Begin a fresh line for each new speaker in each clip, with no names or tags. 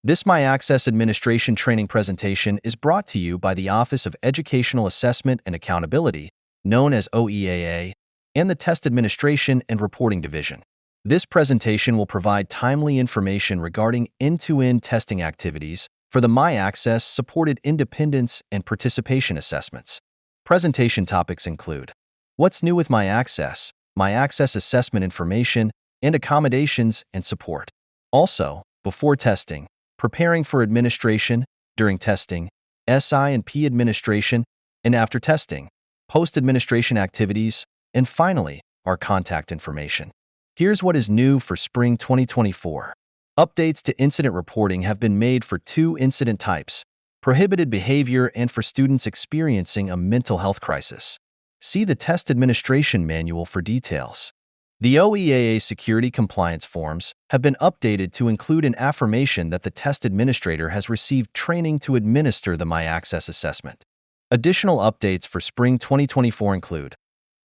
This My Access Administration training presentation is brought to you by the Office of Educational Assessment and Accountability, known as OEAA, and the Test Administration and Reporting Division. This presentation will provide timely information regarding end-to-end testing activities for the My Access supported independence and participation assessments. Presentation topics include what's new with My Access assessment information, and accommodations and support. Also, before testing, preparing for administration, during testing, SI&P administration, and after testing, post-administration activities, and finally, our contact information. Here's what is new for Spring 2024. Updates to incident reporting have been made for 2 incident types: prohibited behavior and for students experiencing a mental health crisis. See the Test Administration Manual for details. The OEAA security compliance forms have been updated to include an affirmation that the test administrator has received training to administer the My Access assessment. Additional updates for Spring 2024 include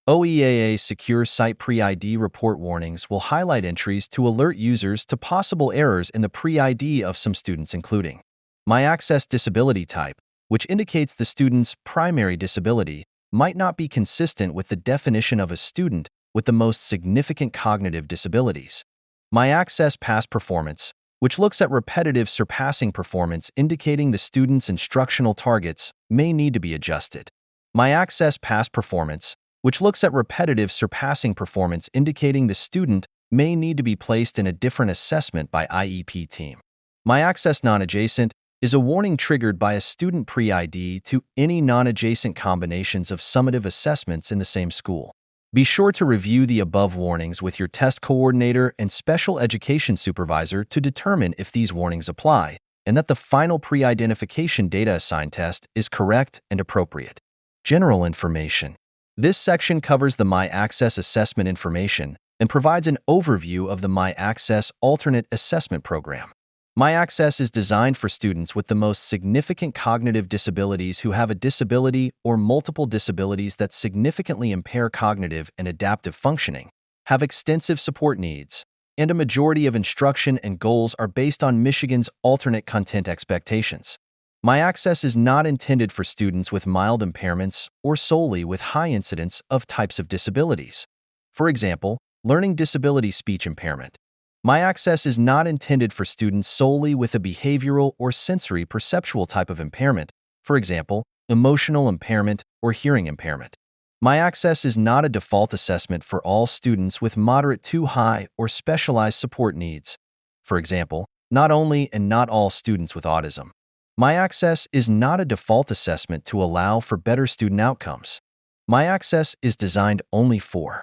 OEAA Secure Site Pre-ID report warnings will highlight entries to alert users to possible errors in the pre-ID of some students, including My Access disability type, which indicates the student's primary disability might not be consistent with the definition of a student with the most significant cognitive disabilities. My Access Past Performance, which looks at repetitive surpassing performance indicating the student's instructional targets may need to be adjusted. My Access Past Performance, which looks at repetitive surpassing performance indicating the student may need to be placed in a different assessment by IEP team. My Access Non-Adjacent is a warning triggered by a student pre-ID to any non-adjacent combinations of summative assessments in the same school. Be sure to review the above warnings with your test coordinator and special education supervisor to determine if these warnings apply and that the final pre-identification data assigned test is correct and appropriate. General information. This section covers the My Access assessment information and provides an overview of the My Access alternate assessment program. My Access is designed for students with the most significant cognitive disabilities who have a disability or multiple disabilities that significantly impair cognitive and adaptive functioning, have extensive support needs, and a majority of instruction and goals are based on Michigan's alternate content expectations. My Access is not intended for students with mild impairments or solely with high incidence of types of disabilities. For example, learning disability speech impairment. My Access is not intended for students solely with a behavioral or sensory perceptual type of impairment, for example, emotional impairment or hearing impairment. My Access is not a default assessment for all students with moderate to high or specialized support needs, for example, not only and not all students with autism. My Access is not a default assessment to allow for better student outcomes. My Access is designed only for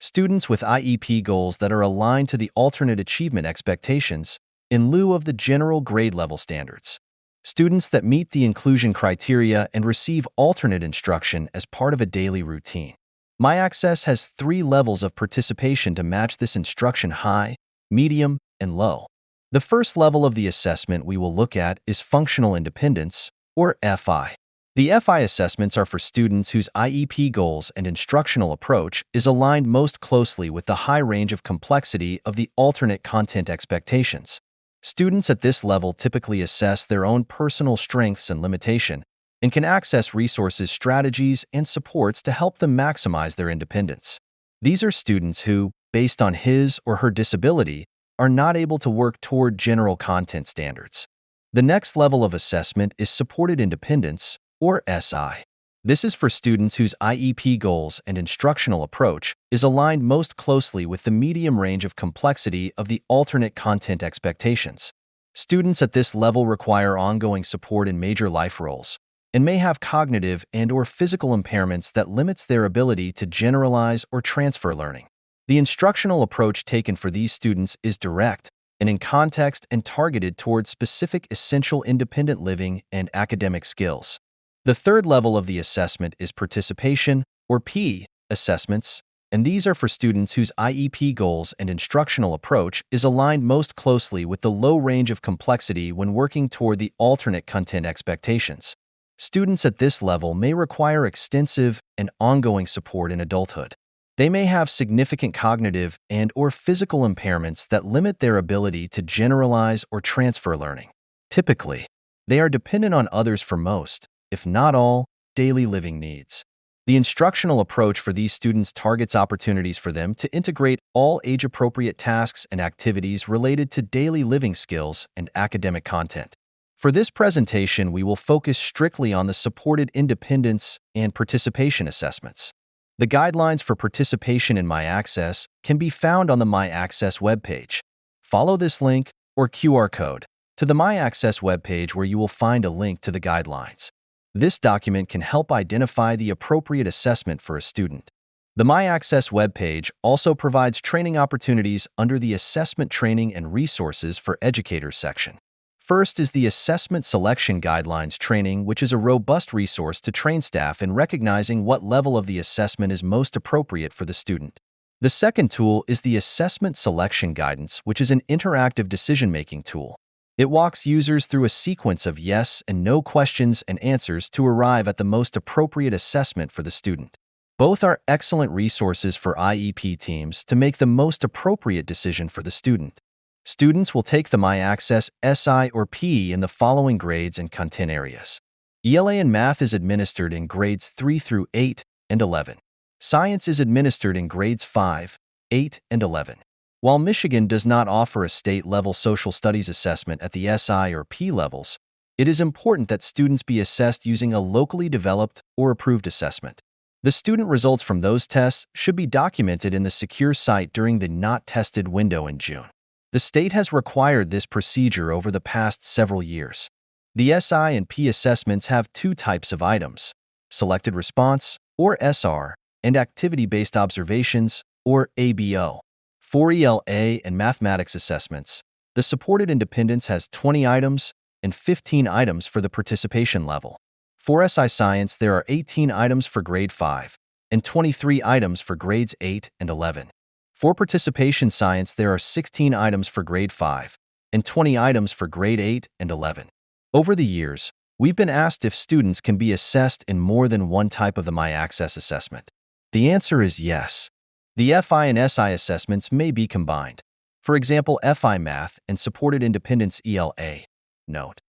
students with IEP goals that are aligned to the alternate achievement expectations in lieu of the general grade level standards. Students that meet the inclusion criteria and receive alternate instruction as part of a daily routine. My Access has 3 levels of participation to match this instruction: high, medium, and low. The first level of the assessment we will look at is Functional Independence, or FI. The FI assessments are for students whose IEP goals and instructional approach is aligned most closely with the high range of complexity of the alternate content expectations. Students at this level typically assess their own personal strengths and limitation and can access resources, strategies, and supports to help them maximize their independence. These are students who, based on his or her disability, are not able to work toward general content standards. The next level of assessment is Supported Independence, or SI. This is for students whose IEP goals and instructional approach is aligned most closely with the medium range of complexity of the alternate content expectations. Students at this level require ongoing support in major life roles and may have cognitive and/or physical impairments that limits their ability to generalize or transfer learning. The instructional approach taken for these students is direct and in context and targeted towards specific essential independent living and academic skills. The third level of the assessment is Participation, or P, assessments, and these are for students whose IEP goals and instructional approach is aligned most closely with the low range of complexity when working toward the alternate content expectations. Students at this level may require extensive and ongoing support in adulthood. They may have significant cognitive and/or physical impairments that limit their ability to generalize or transfer learning. Typically, they are dependent on others for most, if not all, daily living needs. The instructional approach for these students targets opportunities for them to integrate all age-appropriate tasks and activities related to daily living skills and academic content. For this presentation, we will focus strictly on the supported independence and participation assessments. The guidelines for participation in MyAccess can be found on the MyAccess webpage. Follow this link or QR code to the MyAccess webpage where you will find a link to the guidelines. This document can help identify the appropriate assessment for a student. The MyAccess webpage also provides training opportunities under the Assessment Training and Resources for Educators section. First is the Assessment Selection Guidelines training, which is a robust resource to train staff in recognizing what level of the assessment is most appropriate for the student. The second tool is the Assessment Selection Guidance, which is an interactive decision-making tool. It walks users through a sequence of yes and no questions and answers to arrive at the most appropriate assessment for the student. Both are excellent resources for IEP teams to make the most appropriate decision for the student. Students will take the MyAccess SI or PE in the following grades and content areas. ELA and Math is administered in grades 3 through 8 and 11. Science is administered in grades 5, 8, and 11. While Michigan does not offer a state-level social studies assessment at the SI or P levels, it is important that students be assessed using a locally developed or approved assessment. The student results from those tests should be documented in the secure site during the Not Tested window in June. The state has required this procedure over the past several years. The SI and P assessments have two types of items: selected response, or SR, and activity-based observations, or ABO. For ELA and mathematics assessments, the supported independence has 20 items and 15 items for the participation level. For SI Science, there are 18 items for grade 5 and 23 items for grades 8 and 11. For Participation Science, there are 16 items for grade 5 and 20 items for grade 8 and 11. Over the years, we've been asked if students can be assessed in more than one type of the MyAccess assessment. The answer is yes. The FI and SI assessments may be combined. For example, FI Math and Supported Independence ELA. Note: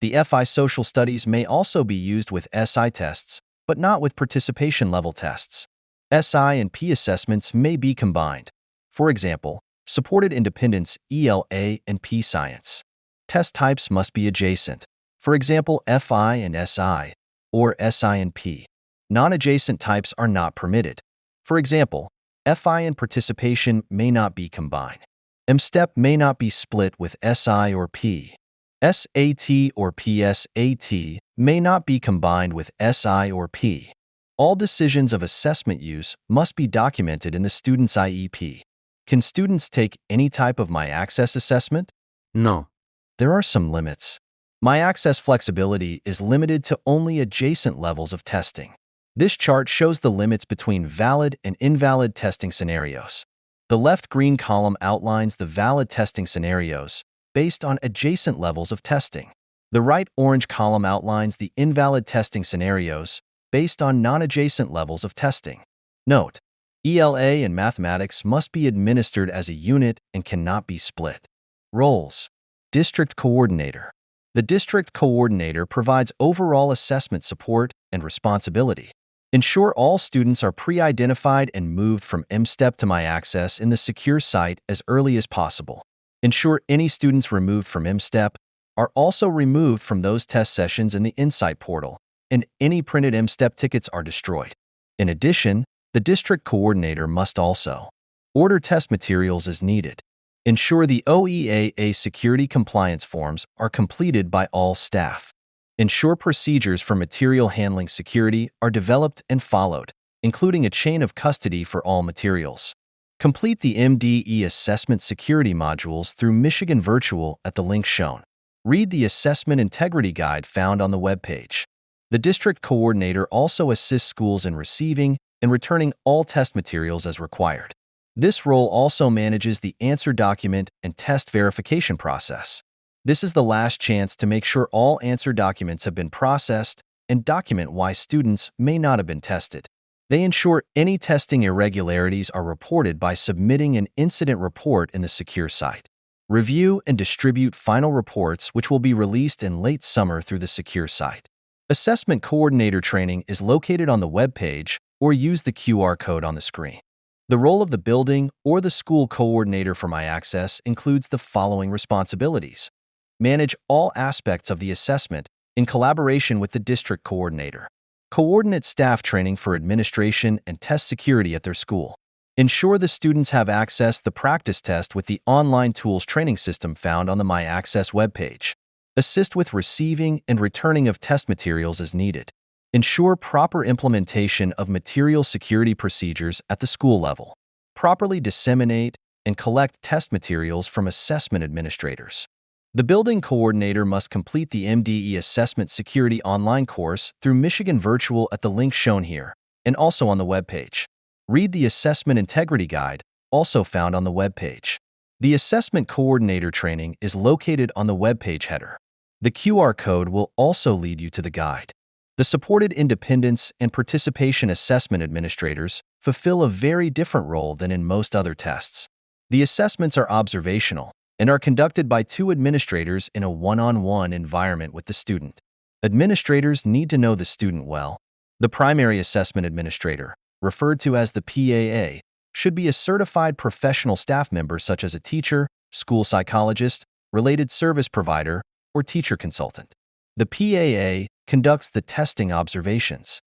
the FI Social Studies may also be used with SI tests, but not with participation level tests. SI and P assessments may be combined. For example, Supported Independence ELA and P Science. Test types must be adjacent. For example, FI and SI, or SI and P. Non-adjacent types are not permitted. For example, FI and participation may not be combined. MSTEP may not be split with SI or P. SAT or PSAT may not be combined with SI or P. All decisions of assessment use must be documented in the student's IEP. Can students take any type of MyAccess assessment?
No.
There are some limits. MyAccess flexibility is limited to only adjacent levels of testing. This chart shows the limits between valid and invalid testing scenarios. The left green column outlines the valid testing scenarios based on adjacent levels of testing. The right orange column outlines the invalid testing scenarios based on non-adjacent levels of testing. Note: ELA and mathematics must be administered as a unit and cannot be split. Roles: District Coordinator. The District Coordinator provides overall assessment support and responsibility. Ensure all students are pre-identified and moved from MSTEP to MyAccess in the secure site as early as possible. Ensure any students removed from MSTEP are also removed from those test sessions in the Insight portal, and any printed MSTEP tickets are destroyed. In addition, the District Coordinator must also order test materials as needed. Ensure the OEAA security compliance forms are completed by all staff. Ensure procedures for material handling security are developed and followed, including a chain of custody for all materials. Complete the MDE assessment security modules through Michigan Virtual at the link shown. Read the Assessment Integrity Guide found on the webpage. The District Coordinator also assists schools in receiving and returning all test materials as required. This role also manages the answer document and test verification process. This is the last chance to make sure all answer documents have been processed and document why students may not have been tested. They ensure any testing irregularities are reported by submitting an incident report in the secure site. Review and distribute final reports which will be released in late summer through the secure site. Assessment Coordinator training is located on the web page or use the QR code on the screen. The role of the building or the school coordinator for My Access includes the following responsibilities. Manage all aspects of the assessment in collaboration with the district coordinator. Coordinate staff training for administration and test security at their school. Ensure the students have access to the practice test with the online tools training system found on the My Access webpage. Assist with receiving and returning of test materials as needed. Ensure proper implementation of material security procedures at the school level. Properly disseminate and collect test materials from assessment administrators. The building coordinator must complete the MDE Assessment Security online course through Michigan Virtual at the link shown here and also on the webpage. Read the Assessment Integrity Guide, also found on the webpage. The Assessment Coordinator training is located on the webpage header. The QR code will also lead you to the guide. The supported independence and participation assessment administrators fulfill a very different role than in most other tests. The assessments are observational and are conducted by two administrators in a one-on-one environment with the student. Administrators need to know the student well. The primary assessment administrator, referred to as the PAA, should be a certified professional staff member such as a teacher, school psychologist, related service provider, or teacher consultant. The PAA conducts the testing observations.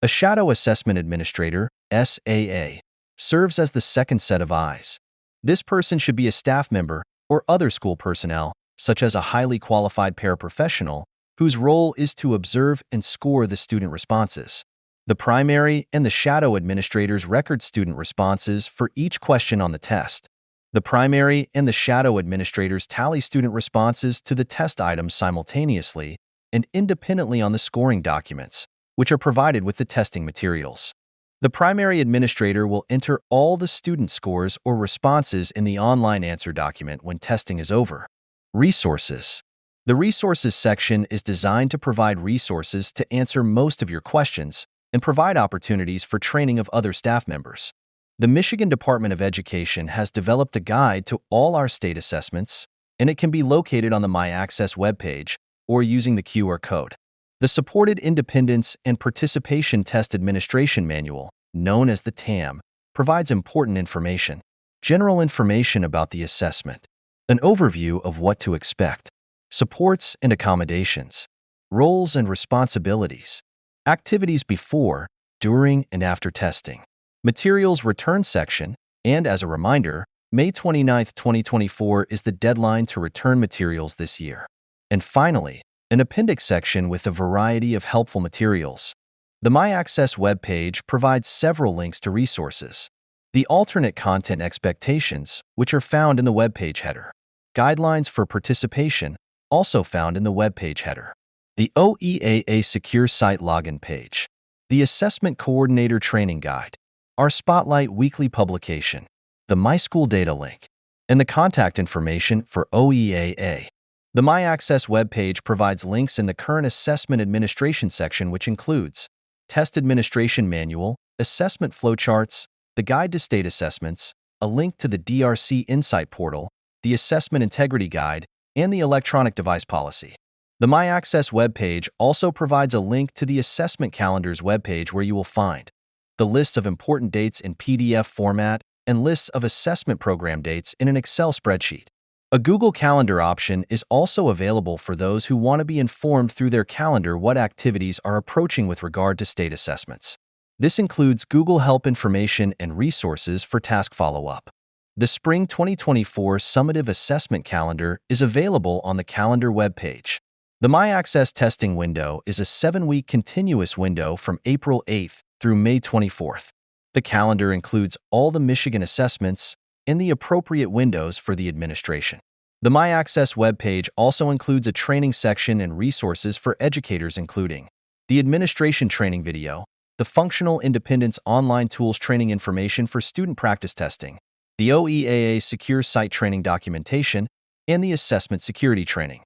A shadow assessment administrator, SAA, serves as the second set of eyes. This person should be a staff member or other school personnel, such as a highly qualified paraprofessional, whose role is to observe and score the student responses. The primary and the shadow administrators record student responses for each question on the test. The primary and the shadow administrators tally student responses to the test items simultaneously and independently on the scoring documents, which are provided with the testing materials. The primary administrator will enter all the student scores or responses in the online answer document when testing is over. Resources. The Resources section is designed to provide resources to answer most of your questions and provide opportunities for training of other staff members. The Michigan Department of Education has developed a guide to all our state assessments, and it can be located on the My Access webpage or using the QR code. The Supported Independence and Participation Test Administration Manual, known as the TAM, provides important information. General information about the assessment. An overview of what to expect. Supports and accommodations. Roles and responsibilities. Activities before, during, and after testing. Materials return section, and as a reminder, May 29, 2024 is the deadline to return materials this year. And finally, an appendix section with a variety of helpful materials. The My Access webpage provides several links to resources. The alternate content expectations, which are found in the webpage header. Guidelines for participation, also found in the webpage header. The OEAA Secure Site Login page. The Assessment Coordinator Training Guide. Our Spotlight weekly publication. The My School Data link. And the contact information for OEAA. The My Access webpage provides links in the Current Assessment Administration section, which includes Test Administration Manual, Assessment Flowcharts, the Guide to State Assessments, a link to the DRC Insight Portal, the Assessment Integrity Guide, and the Electronic Device Policy. The My Access webpage also provides a link to the Assessment Calendars webpage where you will find the list of important dates in PDF format and lists of assessment program dates in an Excel spreadsheet. A Google Calendar option is also available for those who want to be informed through their calendar what activities are approaching with regard to state assessments. This includes Google Help information and resources for task follow-up. The Spring 2024 Summative Assessment Calendar is available on the Calendar webpage. The My Access testing window is a 7-week continuous window from April 8th through May 24th. The calendar includes all the Michigan assessments and the appropriate windows for the administration. The My Access webpage also includes a training section and resources for educators, including the administration training video, the Functional Independence online tools training information for student practice testing, the OEAA Secure Site training documentation, and the assessment security training.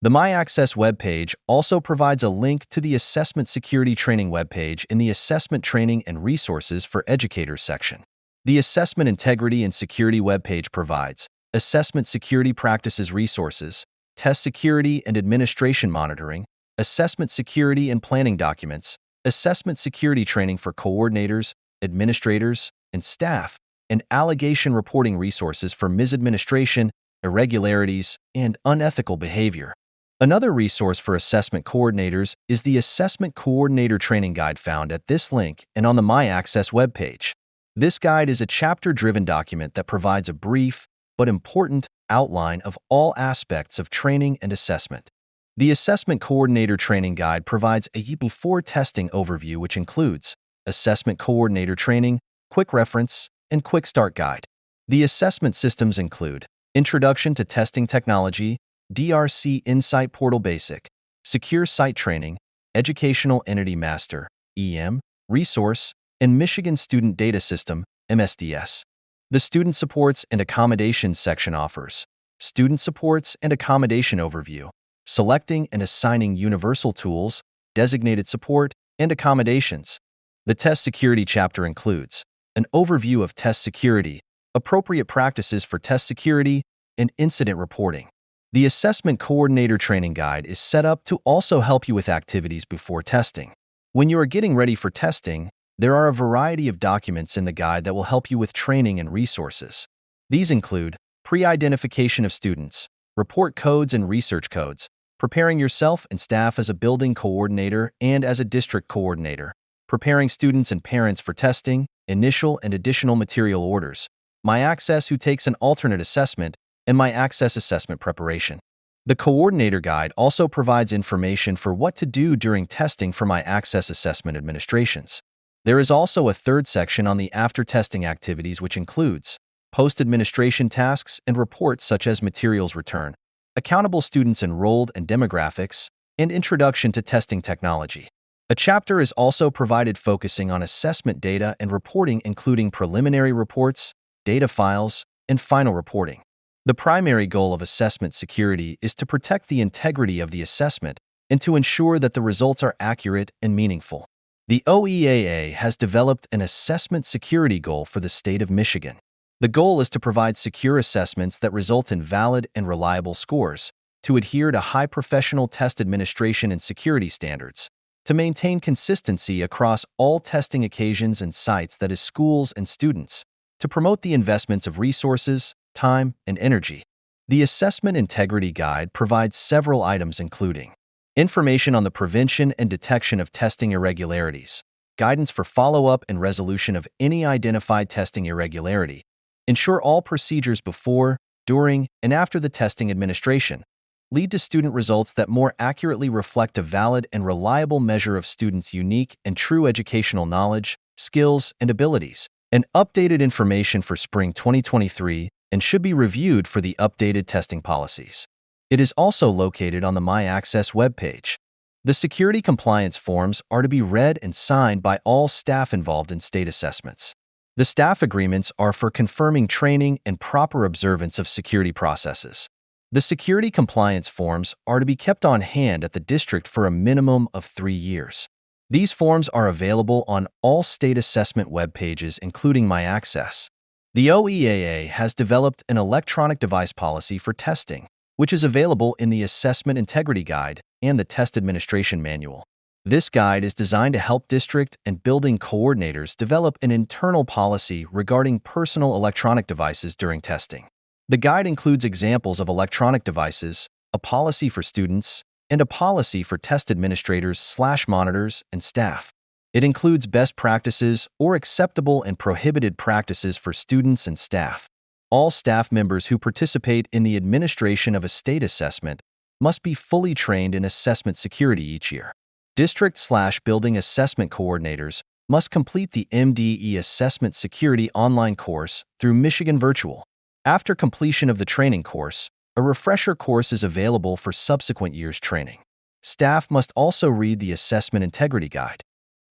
The My Access webpage also provides a link to the Assessment Security Training webpage in the Assessment Training and Resources for Educators section. The Assessment Integrity and Security webpage provides assessment security practices resources, test security and administration monitoring, assessment security and planning documents, assessment security training for coordinators, administrators, and staff, and allegation reporting resources for misadministration, irregularities, and unethical behavior. Another resource for assessment coordinators is the Assessment Coordinator Training Guide found at this link and on the My Access webpage. This guide is a chapter-driven document that provides a brief but important outline of all aspects of training and assessment. The Assessment Coordinator Training Guide provides a before testing overview which includes Assessment Coordinator Training, Quick Reference, and Quick Start Guide. The assessment systems include Introduction to Testing Technology, DRC Insight Portal Basic, Secure Site Training, Educational Entity Master, EM, Resource, and Michigan Student Data System, MSDS. The Student Supports and Accommodations section offers Student Supports and Accommodation Overview, selecting and assigning universal tools, designated support, and accommodations. The Test Security chapter includes an overview of test security, appropriate practices for test security, and incident reporting. The Assessment Coordinator Training Guide is set up to also help you with activities before testing. When you are getting ready for testing, there are a variety of documents in the guide that will help you with training and resources. These include pre-identification of students, report codes and research codes, preparing yourself and staff as a building coordinator and as a district coordinator, preparing students and parents for testing, initial and additional material orders, My Access who takes an alternate assessment, and My Access assessment preparation. The Coordinator Guide also provides information for what to do during testing for My Access assessment administrations. There is also a third section on the after-testing activities which includes post-administration tasks and reports such as materials return, accountable students enrolled and demographics, and introduction to testing technology. A chapter is also provided focusing on assessment data and reporting including preliminary reports, data files, and final reporting. The primary goal of assessment security is to protect the integrity of the assessment and to ensure that the results are accurate and meaningful. The OEAA has developed an assessment security goal for the state of Michigan. The goal is to provide secure assessments that result in valid and reliable scores, to adhere to high professional test administration and security standards, to maintain consistency across all testing occasions and sites, that is, schools and students, to promote the investments of resources, time, and energy. The Assessment Integrity Guide provides several items including information on the prevention and detection of testing irregularities, guidance for follow-up and resolution of any identified testing irregularity, ensure all procedures before, during, and after the testing administration lead to student results that more accurately reflect a valid and reliable measure of students' unique and true educational knowledge, skills, and abilities, and updated information for spring 2023 and should be reviewed for the updated testing policies. It is also located on the My Access webpage. The security compliance forms are to be read and signed by all staff involved in state assessments. The staff agreements are for confirming training and proper observance of security processes. The security compliance forms are to be kept on hand at the district for a minimum of 3 years. These forms are available on all state assessment web pages, including My Access. The OEAA has developed an electronic device policy for testing, which is available in the Assessment Integrity Guide and the Test Administration Manual. This guide is designed to help district and building coordinators develop an internal policy regarding personal electronic devices during testing. The guide includes examples of electronic devices, a policy for students, and a policy for test administrators/monitors and staff. It includes best practices or acceptable and prohibited practices for students and staff. All staff members who participate in the administration of a state assessment must be fully trained in assessment security each year. District/building assessment coordinators must complete the MDE Assessment Security online course through Michigan Virtual. After completion of the training course, a refresher course is available for subsequent years' training. Staff must also read the Assessment Integrity Guide.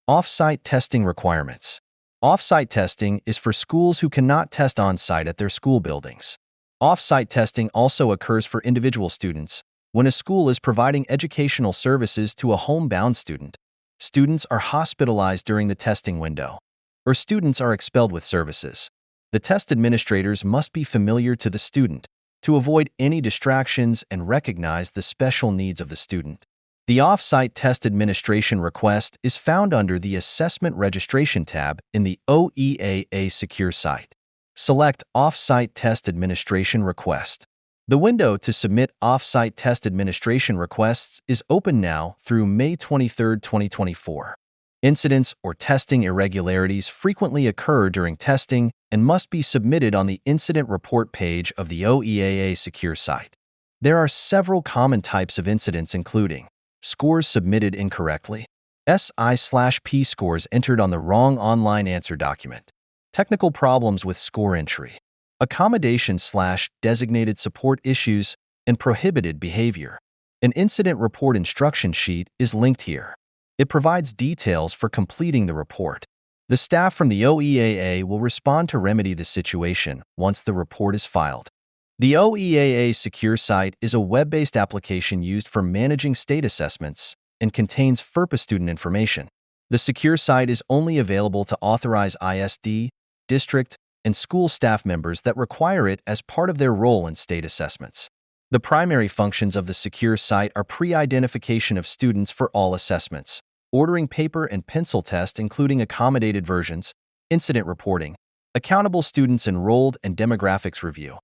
Off-site testing requirements. Off-site testing is for schools who cannot test on-site at their school buildings. Off-site testing also occurs for individual students when a school is providing educational services to a homebound student, students are hospitalized during the testing window, or students are expelled with services. The test administrators must be familiar to the student to avoid any distractions and recognize the special needs of the student. The Off-Site Test Administration request is found under the Assessment Registration tab in the OEAA Secure site. Select Off-Site Test Administration Request. The window to submit off-site test administration requests is open now through May 23, 2024. Incidents or testing irregularities frequently occur during testing and must be submitted on the Incident Report page of the OEAA Secure site. There are several common types of incidents including scores submitted incorrectly, SI/P scores entered on the wrong online answer document, technical problems with score entry, accommodation/designated support issues, and prohibited behavior. An incident report instruction sheet is linked here. It provides details for completing the report. The staff from the OEAA will respond to remedy the situation once the report is filed. The OEAA Secure site is a web-based application used for managing state assessments and contains FERPA student information. The Secure site is only available to authorized ISD, district, and school staff members that require it as part of their role in state assessments. The primary functions of the Secure site are pre-identification of students for all assessments, ordering paper and pencil tests including accommodated versions, incident reporting, accountable students enrolled and demographics review,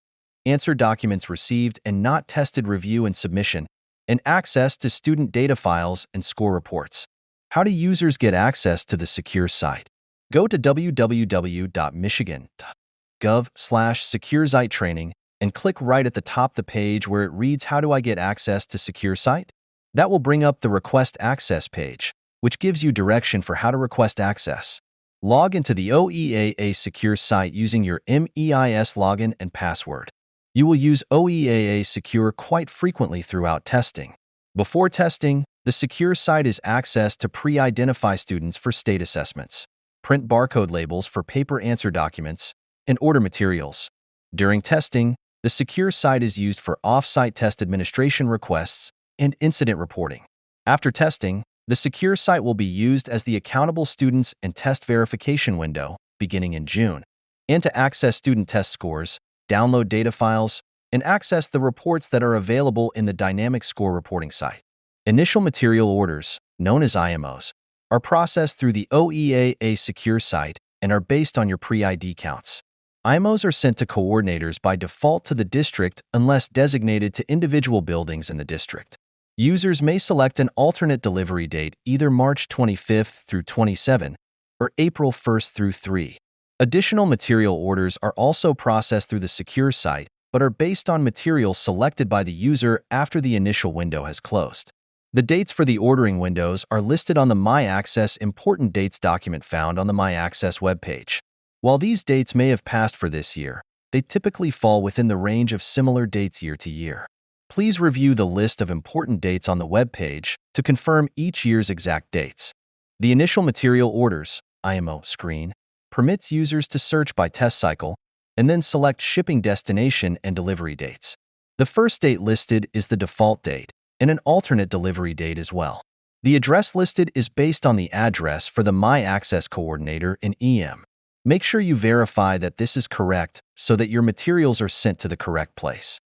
answer documents received and not tested review and submission, and access to student data files and score reports. How do users get access to the Secure site? Go to www.michigan.gov/SecureSiteTraining and click right at the top of the page where it reads How do I get access to Secure site? That will bring up the Request Access page, which gives you direction for how to request access. Log into the OEAA Secure site using your MEIS login and password. You will use OEAA Secure quite frequently throughout testing. Before testing, the Secure site is accessed to pre-identify students for state assessments, print barcode labels for paper answer documents, and order materials. During testing, the Secure site is used for off-site test administration requests and incident reporting. After testing, the Secure site will be used as the Accountable Students and Test Verification window beginning in June, and to access student test scores, download data files, and access the reports that are available in the Dynamic Score Reporting site. Initial material orders, known as IMOs, are processed through the OEAA Secure site and are based on your pre-ID counts. IMOs are sent to coordinators by default to the district unless designated to individual buildings in the district. Users may select an alternate delivery date either March 25th through 27 or April 1st through 3. Additional material orders are also processed through the Secure site but are based on materials selected by the user after the initial window has closed. The dates for the ordering windows are listed on the My Access Important Dates document found on the My Access webpage. While these dates may have passed for this year, they typically fall within the range of similar dates year to year. Please review the list of important dates on the webpage to confirm each year's exact dates. The Initial Material Orders (IMO) screen permits users to search by test cycle and then select shipping destination and delivery dates. The first date listed is the default date, and an alternate delivery date as well. The address listed is based on the address for the My Access coordinator in EM. Make sure you verify that this is correct so that your materials are sent to the correct place.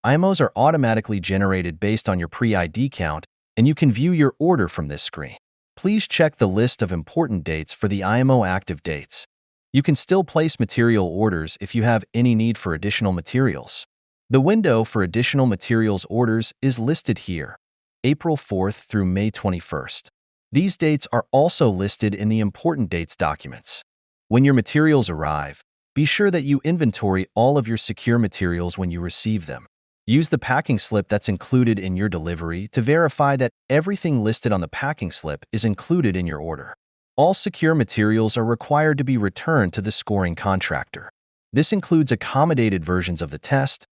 IMOs are automatically generated based on your pre-ID count, and you can view your order from this screen. Please check the list of important dates for the IMO active dates. You can still place material orders if you have any need for additional materials. The window for additional materials orders is listed here, April 4th through May 21st. These dates are also listed in the Important Dates documents. When your materials arrive, be sure that you inventory all of your secure materials when you receive them. Use the packing slip that's included in your delivery to verify that everything listed on the packing slip is included in your order. All secure materials are required to be returned to the scoring contractor. This includes accommodated versions of the test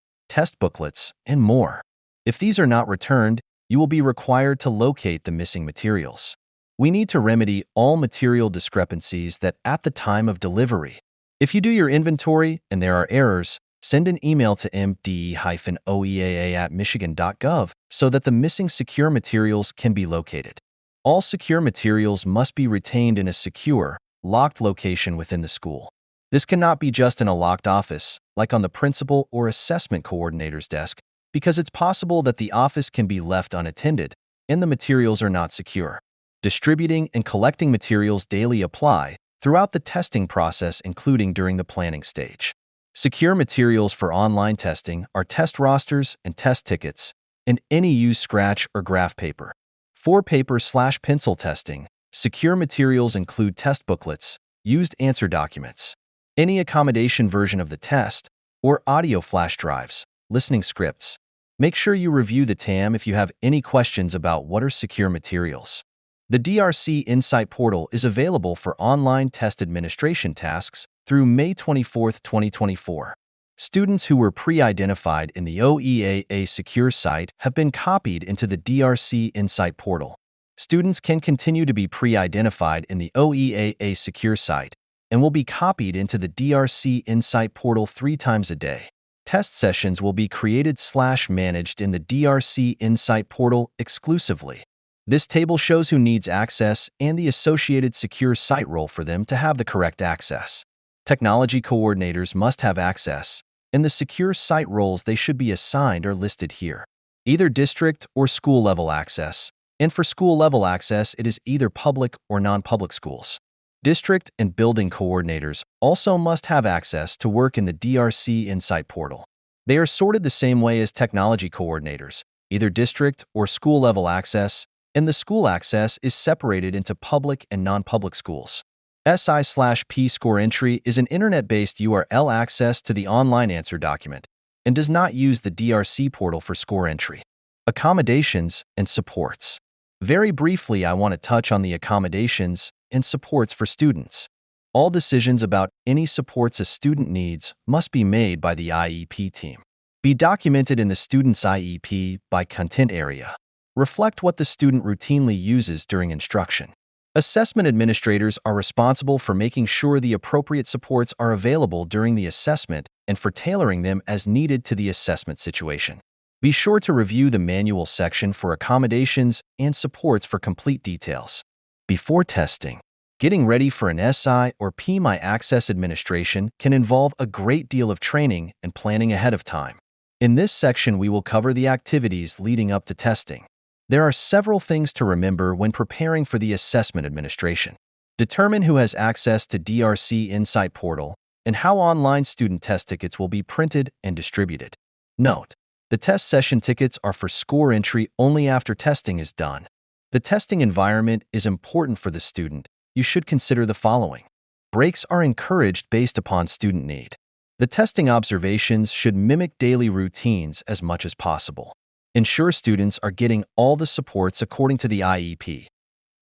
booklets, and more. If these are not returned, you will be required to locate the missing materials. We need to remedy all material discrepancies that at the time of delivery. If you do your inventory and there are errors, send an email to mde-oeaa@michigan.gov so that the missing secure materials can be located. All secure materials must be retained in a secure, locked location within the school. This cannot be just in a locked office, like on the principal or assessment coordinator's desk, because it's possible that the office can be left unattended and the materials are not secure. Distributing and collecting materials daily apply throughout the testing process, including during the planning stage. Secure materials for online testing are test rosters and test tickets, and any used scratch or graph paper. For paper/pencil testing, secure materials include test booklets, used answer documents, any accommodation version of the test, or audio flash drives, listening scripts. Make sure you review the TAM if you have any questions about what are secure materials. The DRC Insight portal is available for online test administration tasks through May 24, 2024. Students who were pre-identified in the OEAA secure site have been copied into the DRC Insight portal. Students can continue to be pre-identified in the OEAA secure site and will be copied into the DRC Insight portal 3 times a day. Test sessions will be created/managed in the DRC Insight portal exclusively. This table shows who needs access and the associated secure site role for them to have the correct access. Technology coordinators must have access, and the secure site roles they should be assigned are listed here. Either district or school-level access, and for school-level access it is either public or non-public schools. District and building coordinators also must have access to work in the DRC Insight portal. They are sorted the same way as technology coordinators, either district or school-level access, and the school access is separated into public and non-public schools. SI/P score entry is an internet-based URL access to the online answer document and does not use the DRC portal for score entry. Accommodations and supports. Very briefly, I want to touch on the accommodations and supports for students. All decisions about any supports a student needs must be made by the IEP team. Be documented in the student's IEP by content area. Reflect what the student routinely uses during instruction. Assessment administrators are responsible for making sure the appropriate supports are available during the assessment and for tailoring them as needed to the assessment situation. Be sure to review the manual section for accommodations and supports for complete details. Before testing, getting ready for an SI or PMI access administration can involve a great deal of training and planning ahead of time. In this section, we will cover the activities leading up to testing. There are several things to remember when preparing for the assessment administration. Determine who has access to DRC Insight portal and how online student test tickets will be printed and distributed. Note: the test session tickets are for score entry only after testing is done. The testing environment is important for the student. You should consider the following. Breaks are encouraged based upon student need. The testing observations should mimic daily routines as much as possible. Ensure students are getting all the supports according to the IEP.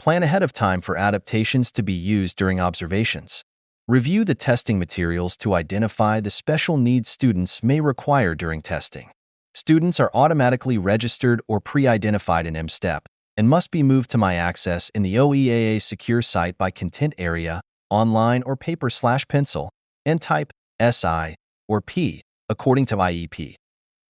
Plan ahead of time for adaptations to be used during observations. Review the testing materials to identify the special needs students may require during testing. Students are automatically registered or pre-identified in M-STEP and must be moved to My Access in the OEAA secure site by content area, online or paper/pencil, and type SI or P according to IEP.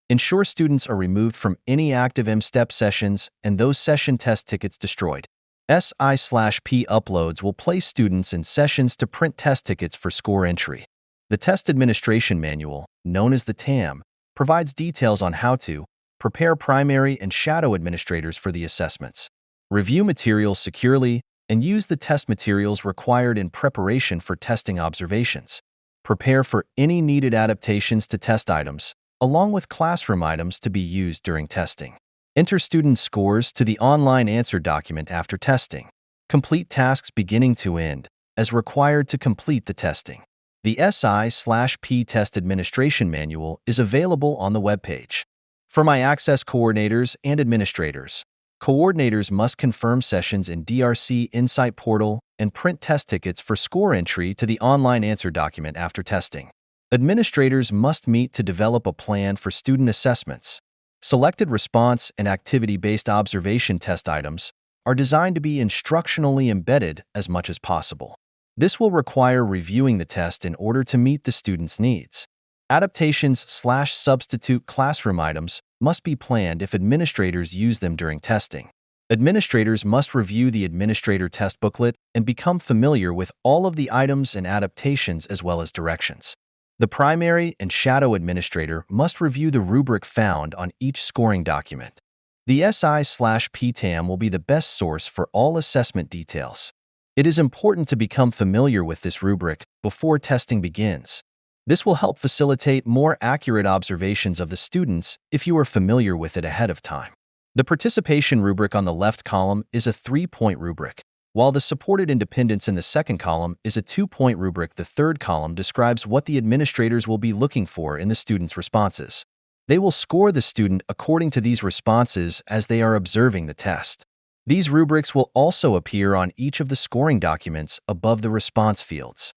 Ensure students are removed from any active M-STEP sessions and those session test tickets destroyed. SI/P uploads will place students in sessions to print test tickets for score entry. The Test Administration Manual, known as the TAM, provides details on how to prepare primary and shadow administrators for the assessments. Review materials securely and use the test materials required in preparation for testing observations. Prepare for any needed adaptations to test items, along with classroom items to be used during testing. Enter student scores to the online answer document after testing. Complete tasks beginning to end, as required to complete the testing. The SI/P Test Administration Manual is available on the webpage. For My Access coordinators and administrators, coordinators must confirm sessions in DRC Insight portal and print test tickets for score entry to the online answer document after testing. Administrators must meet to develop a plan for student assessments. Selected response and activity-based observation test items are designed to be instructionally embedded as much as possible. This will require reviewing the test in order to meet the student's needs. Adaptations/substitute classroom items must be planned if administrators use them during testing. Administrators must review the administrator test booklet and become familiar with all of the items and adaptations as well as directions. The primary and shadow administrator must review the rubric found on each scoring document. The SI/PTAM will be the best source for all assessment details. It is important to become familiar with this rubric before testing begins. This will help facilitate more accurate observations of the students if you are familiar with it ahead of time. The participation rubric on the left column is a 3-point rubric, while the supported independence in the second column is a 2-point rubric. The third column describes what the administrators will be looking for in the student's responses. They will score the student according to these responses as they are observing the test. These rubrics will also appear on each of the scoring documents above the response fields.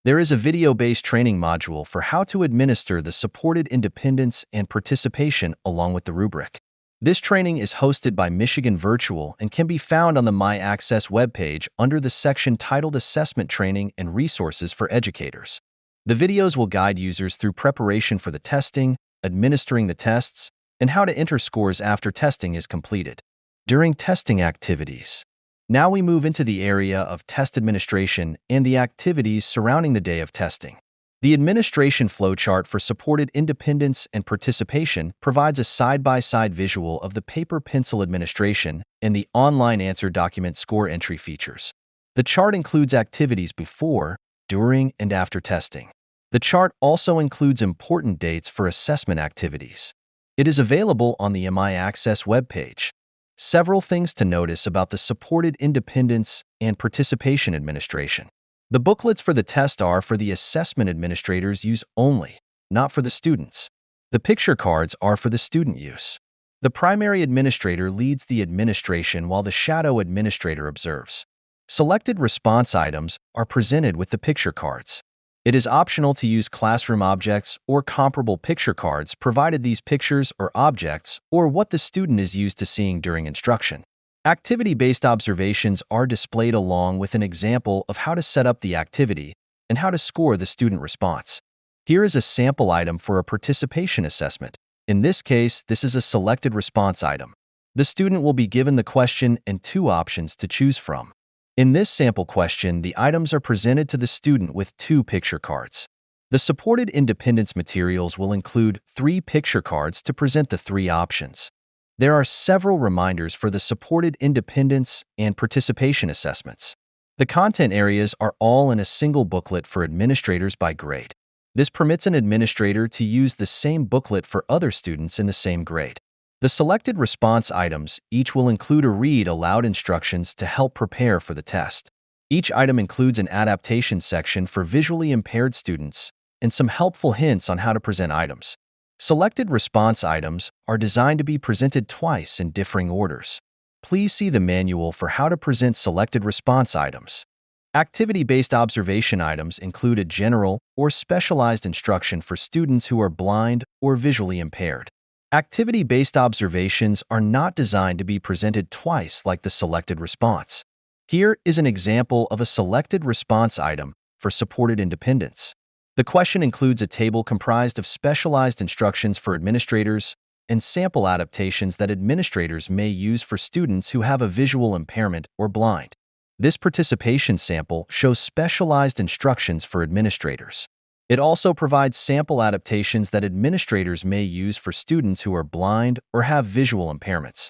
There is a video-based training module for how to administer the supported independence and participation along with the rubric. This training is hosted by Michigan Virtual and can be found on the My Access webpage under the section titled Assessment Training and Resources for Educators. The videos will guide users through preparation for the testing, administering the tests, and how to enter scores after testing is completed. During testing activities. Now we move into the area of test administration and the activities surrounding the day of testing. The administration flowchart for supported independence and participation provides a side-by-side visual of the paper-pencil administration and the online answer document score entry features. The chart includes activities before, during, and after testing. The chart also includes important dates for assessment activities. It is available on the My Access webpage. Several things to notice about the supported independence and participation administration. The booklets for the test are for the assessment administrators' use only, not for the students. The picture cards are for the student use. The primary administrator leads the administration while the shadow administrator observes. Selected response items are presented with the picture cards. It is optional to use classroom objects or comparable picture cards provided these pictures or objects or what the student is used to seeing during instruction. Activity-based observations are displayed along with an example of how to set up the activity and how to score the student response. Here is a sample item for a participation assessment. In this case, this is a selected response item. The student will be given the question and 2 options to choose from. In this sample question, the items are presented to the student with 2 picture cards. The supported independence materials will include 3 picture cards to present the 3 options. There are several reminders for the supported independence and participation assessments. The content areas are all in a single booklet for administrators by grade. This permits an administrator to use the same booklet for other students in the same grade. The selected response items each will include a read aloud instructions to help prepare for the test. Each item includes an adaptation section for visually impaired students and some helpful hints on how to present items. Selected response items are designed to be presented twice in differing orders. Please see the manual for how to present selected response items. Activity-based observation items include a general or specialized instruction for students who are blind or visually impaired. Activity-based observations are not designed to be presented twice like the selected response. Here is an example of a selected response item for supported independence. The question includes a table comprised of specialized instructions for administrators and sample adaptations that administrators may use for students who have a visual impairment or blind. This participation sample shows specialized instructions for administrators. It also provides sample adaptations that administrators may use for students who are blind or have visual impairments.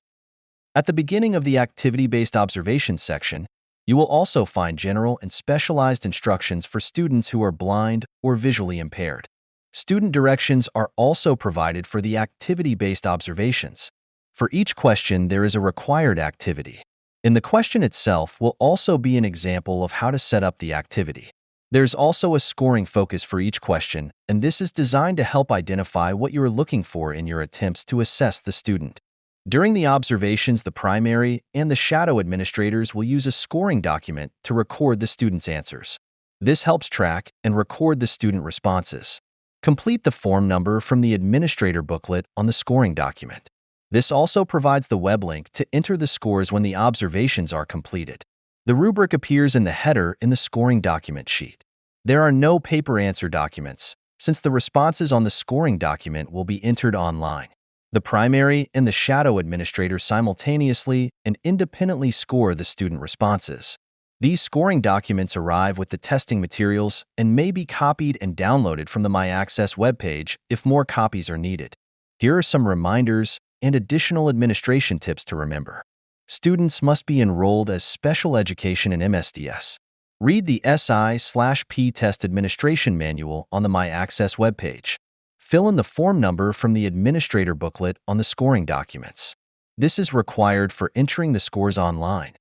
At the beginning of the activity-based observation section, you will also find general and specialized instructions for students who are blind or visually impaired. Student directions are also provided for the activity-based observations. For each question, there is a required activity. In the question itself will also be an example of how to set up the activity. There's also a scoring focus for each question, and this is designed to help identify what you are looking for in your attempts to assess the student. During the observations, the primary and the shadow administrators will use a scoring document to record the student's answers. This helps track and record the student responses. Complete the form number from the administrator booklet on the scoring document. This also provides the web link to enter the scores when the observations are completed. The rubric appears in the header in the scoring document sheet. There are no paper answer documents, since the responses on the scoring document will be entered online. The primary and the shadow administrator simultaneously and independently score the student responses. These scoring documents arrive with the testing materials and may be copied and downloaded from the My Access webpage if more copies are needed. Here are some reminders and additional administration tips to remember. Students must be enrolled as special education in MSDS. Read the SI/P test administration manual on the My Access webpage. Fill in the form number from the administrator booklet on the scoring documents. This is required for entering the scores online.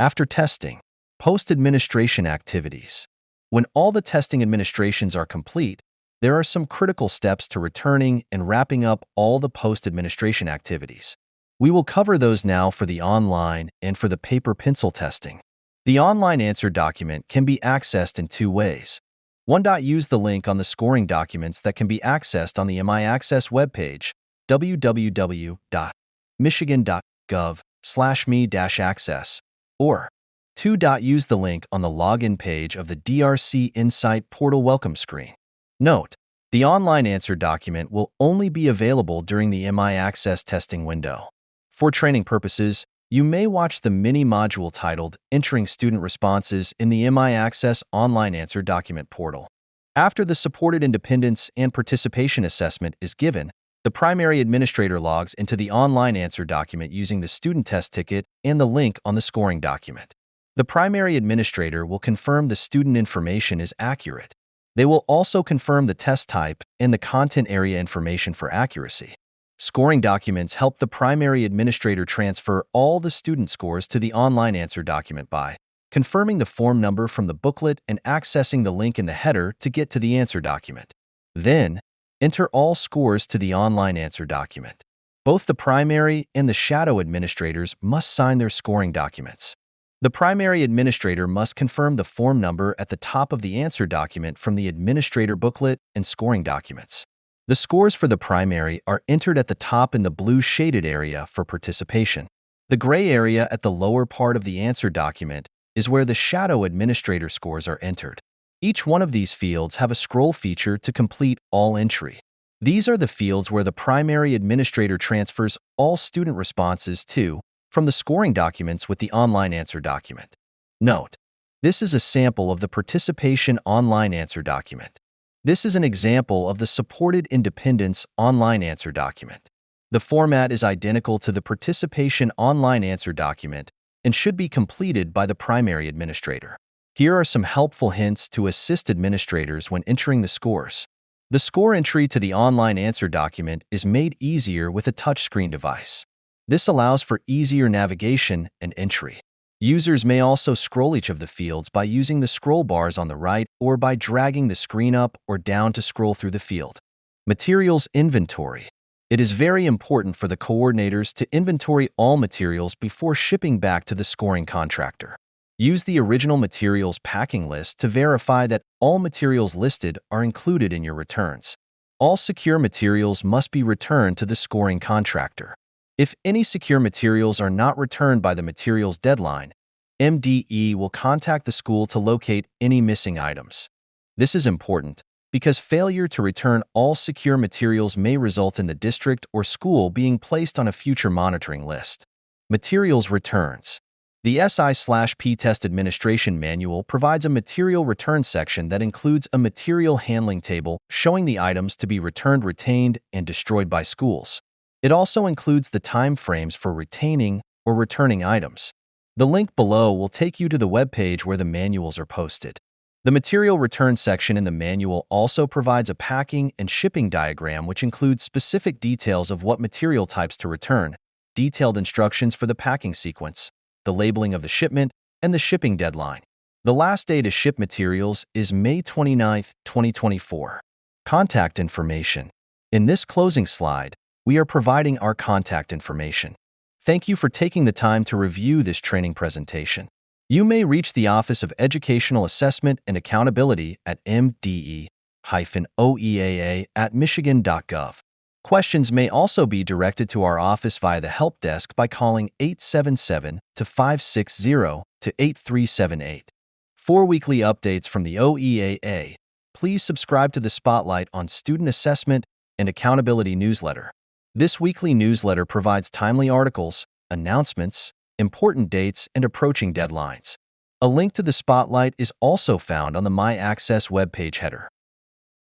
After testing, post-administration activities. When all the testing administrations are complete, there are some critical steps to returning and wrapping up all the post-administration activities. We will cover those now for the online and for the paper pencil testing. The online answer document can be accessed in two ways. 1. Use the link on the scoring documents that can be accessed on the My Access webpage, www.michigan.gov/me-access, or 2. Use the link on the login page of the DRC Insight portal welcome screen. Note: the online answer document will only be available during the My Access testing window. For training purposes, you may watch the mini module titled Entering Student Responses in the My Access online answer document portal. After the supported independence and participation assessment is given, the primary administrator logs into the online answer document using the student test ticket and the link on the scoring document. The primary administrator will confirm the student information is accurate. They will also confirm the test type and the content area information for accuracy. Scoring documents help the primary administrator transfer all the student scores to the online answer document by confirming the form number from the booklet and accessing the link in the header to get to the answer document. Then, enter all scores to the online answer document. Both the primary and the shadow administrators must sign their scoring documents. The primary administrator must confirm the form number at the top of the answer document from the administrator booklet and scoring documents. The scores for the primary are entered at the top in the blue shaded area for participation. The gray area at the lower part of the answer document is where the shadow administrator scores are entered. Each one of these fields have a scroll feature to complete all entry. These are the fields where the primary administrator transfers all student responses to from the scoring documents with the online answer document. Note: this is a sample of the participation online answer document. This is an example of the supported independence online answer document. The format is identical to the participation online answer document and should be completed by the primary administrator. Here are some helpful hints to assist administrators when entering the scores. The score entry to the online answer document is made easier with a touchscreen device. This allows for easier navigation and entry. Users may also scroll each of the fields by using the scroll bars on the right or by dragging the screen up or down to scroll through the field. Materials inventory. It is very important for the coordinators to inventory all materials before shipping back to the scoring contractor. Use the original materials packing list to verify that all materials listed are included in your returns. All secure materials must be returned to the scoring contractor. If any secure materials are not returned by the materials deadline, MDE will contact the school to locate any missing items. This is important because failure to return all secure materials may result in the district or school being placed on a future monitoring list. Materials returns. The SI/P test administration manual provides a material return section that includes a material handling table showing the items to be returned, retained, and destroyed by schools. It also includes the time frames for retaining or returning items. The link below will take you to the web page where the manuals are posted. The material return section in the manual also provides a packing and shipping diagram which includes specific details of what material types to return, detailed instructions for the packing sequence, the labeling of the shipment, and the shipping deadline. The last day to ship materials is May 29, 2024. Contact information. In this closing slide, we are providing our contact information. Thank you for taking the time to review this training presentation. You may reach the Office of Educational Assessment and Accountability at MDE-OEAA@michigan.gov. Questions may also be directed to our office via the help desk by calling 877-560-8378. For weekly updates from the OEAA, please subscribe to the Spotlight on Student Assessment and Accountability newsletter. This weekly newsletter provides timely articles, announcements, important dates, and approaching deadlines. A link to the spotlight is also found on the My Access webpage header.